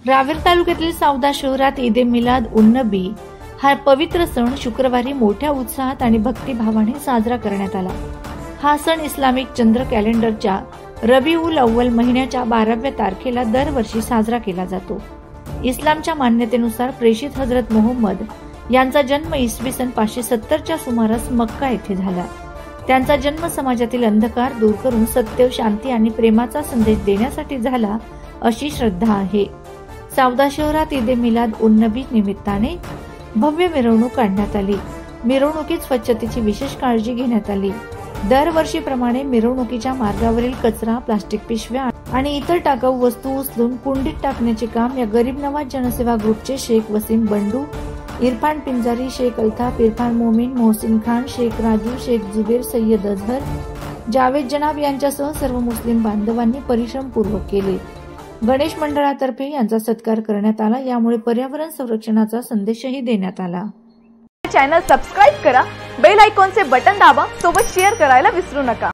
रावेर तालुक्यातील सावदा शहरात ईद ए मिलाद उन नबी हा पवित्र सण शुक्रवारी मोठ्या उत्साहात आणि भक्तिभावाने साजरा करण्यात आला। हा सण इस्लामिक चंद्र कॅलेंडरच्या रबीउल अव्वल महिन्याच्या 12व्या तारखेला दरवर्षी साजरा केला जातो। इस्लामच्या मान्यतेनुसार प्रेषित हजरत मोहम्मद यांचा जन्म इसवी सन 570 च्या सुमारास मक्का येथे झाला। त्यांचा जन्म समाजातील अंधकार दूर करून सत्य, शांती आणि प्रेमाचा संदेश देण्यासाठी झाला अशी श्रद्धा आहे। सावदा शहरात ईद ए मिलाद उन नबी निमित्ताने भव्य मिरवणूक काढण्यात आली। मिरवणुकीत स्वच्छतेची विशेष काळजी घेण्यात आली। दरवर्षीप्रमाणे मिरवणुकीच्या मार्गावरील कचरा, प्लास्टिक पिशव्या आणि इतर टाकाऊ वस्तू उचलून कुंडीत टाकण्याचे काम या गरीब नवाज जनसेवा ग्रुपचे शेख वसीम बंडू, इरफान पिंजारी, शेख अल्ताफ, इरफान मोमीन, मोहसिन खान, शेख राजू, शेख जुबेर, सय्यद अजहर, जावेद जनाब यांच्यासह सर्व मुस्लिम बांधवांनी परिश्रमपूर्वक केले। गणेश मंडळातर्फे यांचा सत्कार करण्यात आला। यामुळे पर्यावरण संरक्षणाचा संदेशही देण्यात आला। चॅनल सबस्क्राइब करा, बेल आयकॉनचे बटन दाबा, सोबत शेअर करायला विसरू नका।